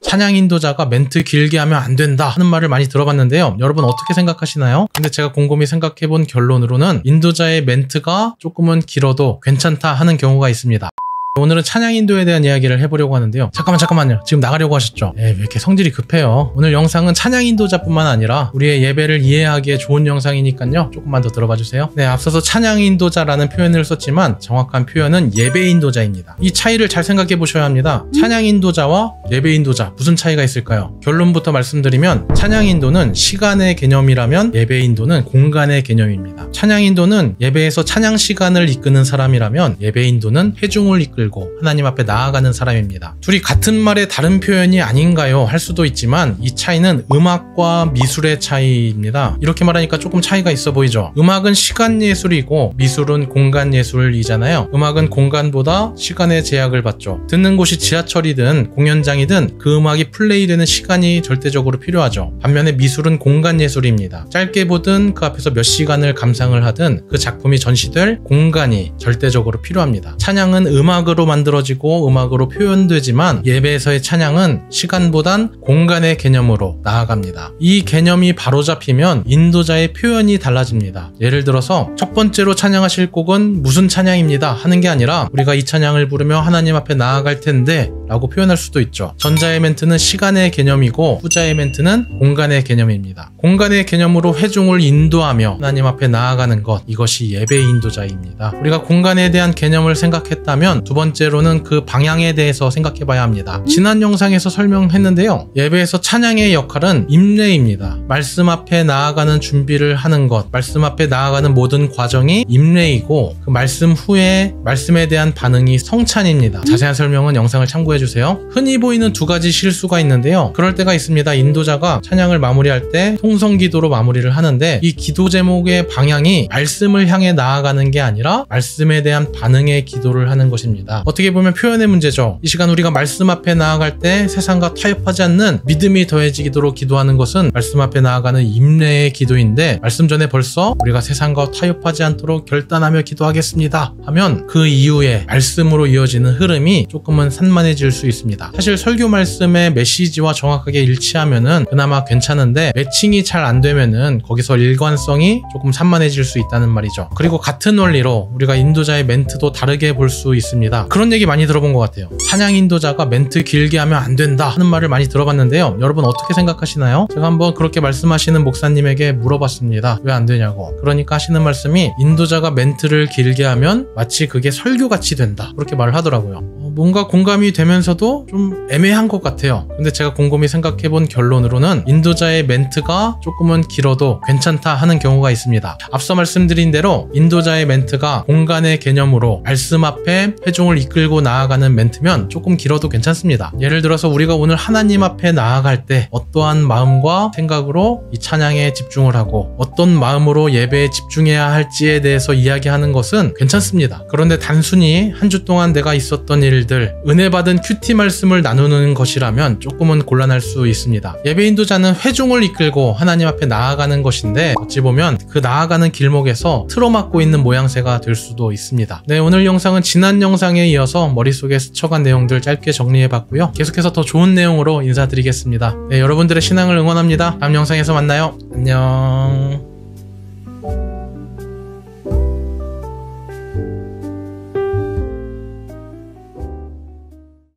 찬양 인도자가 멘트 길게 하면 안 된다 하는 말을 많이 들어봤는데요. 여러분 어떻게 생각하시나요? 근데 제가 곰곰이 생각해본 결론으로는 인도자의 멘트가 조금은 길어도 괜찮다 하는 경우가 있습니다. 오늘은 찬양 인도에 대한 이야기를 해보려고 하는데요. 잠깐만요. 지금 나가려고 하셨죠? 왜 이렇게 성질이 급해요? 오늘 영상은 찬양 인도자뿐만 아니라 우리의 예배를 이해하기에 좋은 영상이니까요. 조금만 더 들어봐 주세요. 네, 앞서서 찬양 인도자라는 표현을 썼지만 정확한 표현은 예배 인도자입니다. 이 차이를 잘 생각해 보셔야 합니다. 찬양 인도자와 예배 인도자 무슨 차이가 있을까요? 결론부터 말씀드리면 찬양 인도는 시간의 개념이라면 예배 인도는 공간의 개념입니다. 찬양 인도는 예배에서 찬양 시간을 이끄는 사람이라면 예배 인도는 회중을 이끌고 하나님 앞에 나아가는 사람입니다. 둘이 같은 말의 다른 표현이 아닌가요? 할 수도 있지만 이 차이는 음악과 미술의 차이입니다. 이렇게 말하니까 조금 차이가 있어 보이죠? 음악은 시간 예술이고 미술은 공간 예술이잖아요. 음악은 공간보다 시간의 제약을 받죠. 듣는 곳이 지하철이든 공연장이든 그 음악이 플레이되는 시간이 절대적으로 필요하죠. 반면에 미술은 공간 예술입니다. 짧게 보든 그 앞에서 몇 시간을 감상을 하든 그 작품이 전시될 공간이 절대적으로 필요합니다. 찬양은 음악으로 만들어지고 음악으로 표현되지만 예배에서의 찬양은 시간보단 공간의 개념으로 나아갑니다. 이 개념이 바로잡히면 인도자의 표현이 달라집니다. 예를 들어서 첫 번째로 찬양하실 곡은 무슨 찬양입니다 하는 게 아니라 우리가 이 찬양을 부르며 하나님 앞에 나아갈 텐데 라고 표현할 수도 있죠. 전자의 멘트는 시간의 개념이고 후자의 멘트는 공간의 개념입니다. 공간의 개념으로 회중을 인도하며 하나님 앞에 나아가는 것, 이것이 예배 인도자입니다. 우리가 공간에 대한 개념을 생각했다면 두 번째로는 그 방향에 대해서 생각해 봐야 합니다. 지난 영상에서 설명했는데요. 예배에서 찬양의 역할은 임례입니다. 말씀 앞에 나아가는 준비를 하는 것, 말씀 앞에 나아가는 모든 과정이 임례이고 그 말씀 후에 말씀에 대한 반응이 성찬입니다. 자세한 설명은 영상을 참고해 주세요. 흔히 보이는 두 가지 실수가 있는데요. 그럴 때가 있습니다. 인도자가 찬양을 마무리할 때 통성기도로 마무리를 하는데 이 기도 제목의 방향이 말씀을 향해 나아가는 게 아니라 말씀에 대한 반응의 기도를 하는 것입니다. 어떻게 보면 표현의 문제죠. 이 시간 우리가 말씀 앞에 나아갈 때 세상과 타협하지 않는 믿음이 더해지도록 기도하는 것은 말씀 앞에 나아가는 임례의 기도인데 말씀 전에 벌써 우리가 세상과 타협하지 않도록 결단하며 기도하겠습니다 하면 그 이후에 말씀으로 이어지는 흐름이 조금은 산만해질 수 있습니다. 사실 설교 말씀의 메시지와 정확하게 일치하면은 그나마 괜찮은데 매칭이 잘 안 되면은 거기서 일관성이 조금 산만해질 수 있다는 말이죠. 그리고 같은 원리로 우리가 인도자의 멘트도 다르게 볼 수 있습니다. 그런 얘기 많이 들어본 것 같아요. 찬양 인도자가 멘트 길게 하면 안 된다 하는 말을 많이 들어봤는데요. 여러분 어떻게 생각하시나요? 제가 한번 그렇게 말씀하시는 목사님에게 물어봤습니다. 왜 안 되냐고. 그러니까 하시는 말씀이 인도자가 멘트를 길게 하면 마치 그게 설교같이 된다. 그렇게 말을 하더라고요. 뭔가 공감이 되면서도 좀 애매한 것 같아요. 근데 제가 곰곰이 생각해본 결론으로는 인도자의 멘트가 조금은 길어도 괜찮다 하는 경우가 있습니다. 앞서 말씀드린 대로 인도자의 멘트가 공간의 개념으로 말씀 앞에 회중을 이끌고 나아가는 멘트면 조금 길어도 괜찮습니다. 예를 들어서 우리가 오늘 하나님 앞에 나아갈 때 어떠한 마음과 생각으로 이 찬양에 집중을 하고 어떤 마음으로 예배에 집중해야 할지에 대해서 이야기하는 것은 괜찮습니다. 그런데 단순히 한 주 동안 내가 있었던 일들, 은혜 받은 큐티 말씀을 나누는 것이라면 조금은 곤란할 수 있습니다. 예배 인도자는 회중을 이끌고 하나님 앞에 나아가는 것인데 어찌 보면 그 나아가는 길목에서 틀어막고 있는 모양새가 될 수도 있습니다. 네, 오늘 영상은 지난 영상에 이어서 머릿속에 스쳐간 내용들 짧게 정리해봤고요. 계속해서 더 좋은 내용으로 인사드리겠습니다. 네, 여러분들의 신앙을 응원합니다. 다음 영상에서 만나요. 안녕.